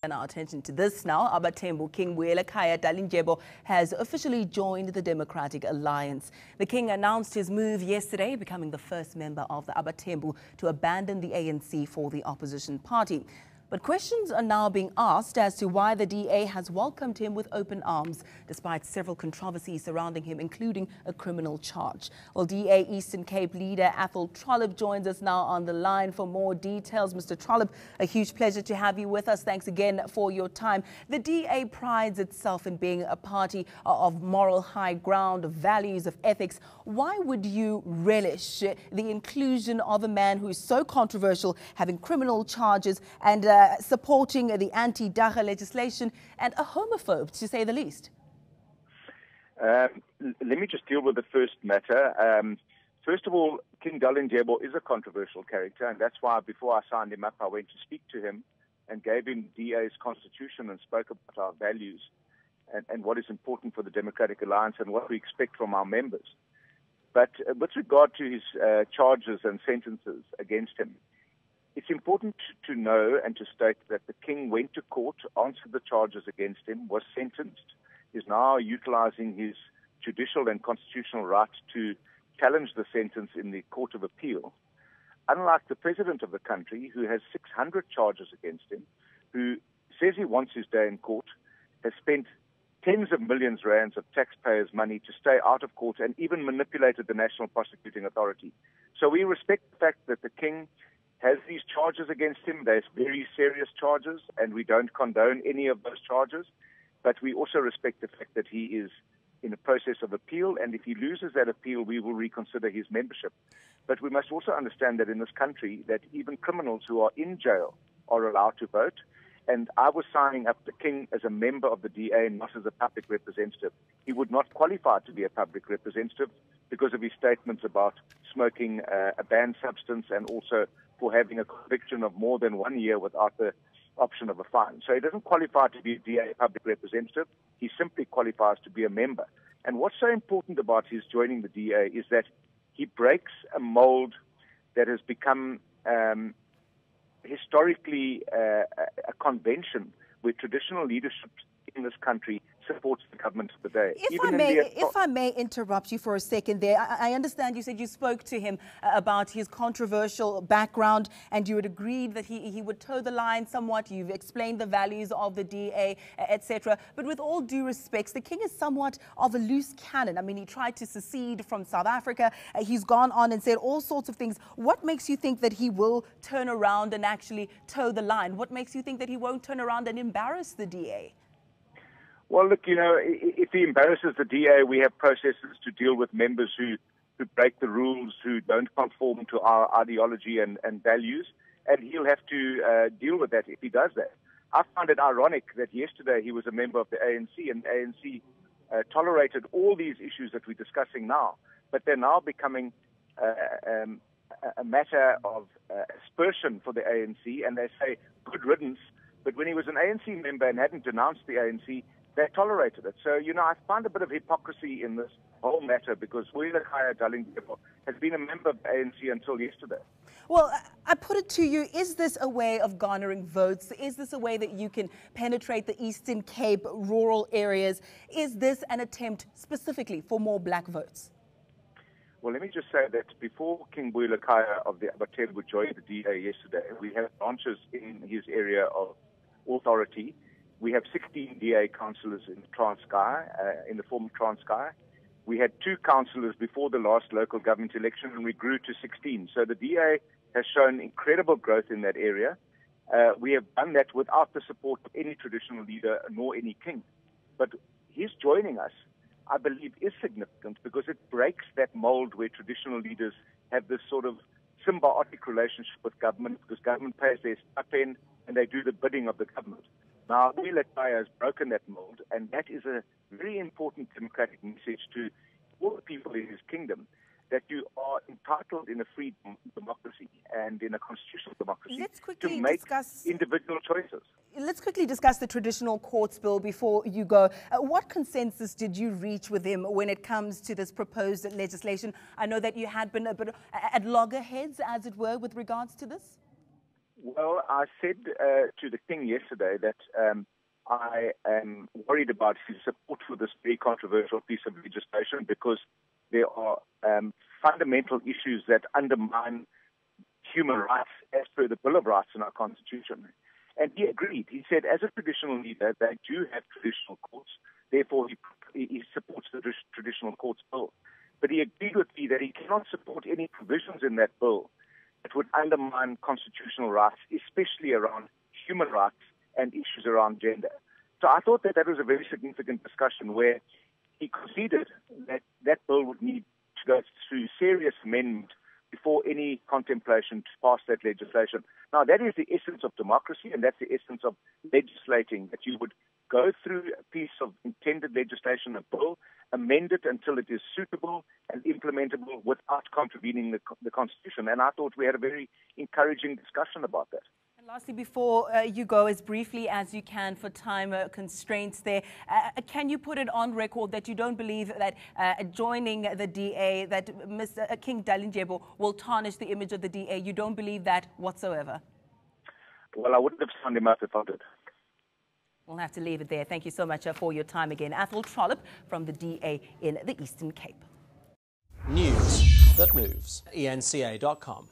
And our attention to this now. AbaThembu King Buyelekhaya Dalindyebo has officially joined the Democratic Alliance. The King announced his move yesterday, becoming the first member of the AbaThembu to abandon the ANC for the opposition party. But questions are now being asked as to why the DA has welcomed him with open arms, despite several controversies surrounding him, including a criminal charge. Well, DA Eastern Cape leader Athol Trollip joins us now on the line for more details. Mr. Trollip, a huge pleasure to have you with us. Thanks again for your time. The DA prides itself in being a party of moral high ground, of values, of ethics. Why would you relish the inclusion of a man who is so controversial, having criminal charges and supporting the anti-Dacha legislation and a homophobe, to say the least? Let me just deal with the first matter. First of all, King Dalindyebo is a controversial character, and that's why before I signed him up, I went to speak to him and gave him DA's constitution and spoke about our values and what is important for the Democratic Alliance and what we expect from our members. But with regard to his charges and sentences against him, it's important to know and to state that the King went to court, answered the charges against him, was sentenced, is now utilizing his judicial and constitutional right to challenge the sentence in the Court of Appeal. Unlike the President of the country, who has 600 charges against him, who says he wants his day in court, has spent tens of millions of rands of taxpayers' money to stay out of court and even manipulated the National Prosecuting Authority. So we respect the fact that the King has these charges against him. They're very serious charges, and we don't condone any of those charges. But we also respect the fact that he is in a process of appeal, and if he loses that appeal, we will reconsider his membership. But we must also understand that in this country, that even criminals who are in jail are allowed to vote. And I was signing up the King as a member of the DA, not as a public representative. He would not qualify to be a public representative because of his statements about smoking a banned substance and also for having a conviction of more than 1 year without the option of a fine. So he doesn't qualify to be a DA public representative. He simply qualifies to be a member. And what's so important about his joining the DA is that he breaks a mold that has become historically a convention where traditional leadership in this country supports the government of the day. If I may interrupt you for a second there, I understand you said you spoke to him about his controversial background and you had agreed that he would toe the line somewhat. You've explained the values of the DA, etc. But with all due respects, the King is somewhat of a loose cannon. I mean, he tried to secede from South Africa. He's gone on and said all sorts of things. What makes you think that he will turn around and actually toe the line? What makes you think that he won't turn around and embarrass the DA? Well, look, if he embarrasses the DA, we have processes to deal with members who break the rules, who don't conform to our ideology and values, and he'll have to deal with that if he does that. I find it ironic that yesterday he was a member of the ANC, and the ANC tolerated all these issues that we're discussing now, but they're now becoming a matter of aspersion for the ANC, and they say good riddance. But when he was an ANC member and hadn't denounced the ANC, they tolerated it. So, I find a bit of hypocrisy in this whole matter because Buyelekhaya Dalindyebo has been a member of the ANC until yesterday. Well, I put it to you, is this a way of garnering votes? Is this a way that you can penetrate the Eastern Cape rural areas? Is this an attempt specifically for more black votes? Well, let me just say that before King Buyelekhaya of the AbaThembu joined the DA yesterday, we have branches in his area of authority. We have 16 DA councillors in Transkei, in the former Transkei. We had 2 councillors before the last local government election, and we grew to 16. So the DA has shown incredible growth in that area. We have done that without the support of any traditional leader nor any king. But his joining us, I believe, is significant because it breaks that mold where traditional leaders have this sort of symbiotic relationship with government because government pays their stipend and they do the bidding of the government. Now, Buyelekhaya has broken that mold, and that is a very important democratic message to all the people in his kingdom, that you are entitled in a free democracy and in a constitutional democracy to make individual choices. Let's quickly discuss the traditional courts bill before you go. What consensus did you reach with him when it comes to this proposed legislation? I know that you had been a bit at loggerheads, as it were, with regards to this. Well, I said to the King yesterday that I am worried about his support for this very controversial piece of legislation because there are fundamental issues that undermine human rights as per the Bill of Rights in our Constitution. And he agreed. He said, as a traditional leader, they do have traditional courts. Therefore, he supports the traditional courts bill. But he agreed with me that he cannot support any provisions in that bill that would undermine constitutional rights, especially around human rights and issues around gender. So I thought that that was a very significant discussion where he conceded that that bill would need to go through serious amendment before any contemplation to pass that legislation. Now, that is the essence of democracy, and that's the essence of legislating, that you would go through a piece of intended legislation, a bill, amend it until it is suitable and implementable without contravening the Constitution. And I thought we had a very encouraging discussion about that. And lastly, before you go, as briefly as you can for time constraints there, can you put it on record that you don't believe that joining the DA, that Mr. King Dalindyebo will tarnish the image of the DA? You don't believe that whatsoever? Well, I wouldn't have signed him up if I did. We'll have to leave it there. Thank you so much for your time again. Athol Trollip from the DA in the Eastern Cape. News that moves. ENCA.com.